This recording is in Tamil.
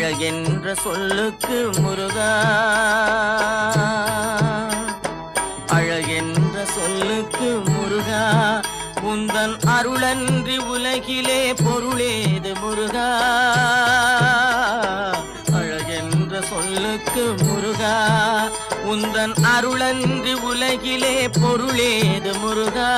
அழகென்ற சொல்லுக்கு முருகா, அழகென்ற சொல்லுக்கு முருகா, உந்தன் அருளன்றி உலகிலே பொருளேது முருகா. அழகென்ற சொல்லுக்கு முருகா, உந்தன் அருளன்றி உலகிலே பொருளேது முருகா.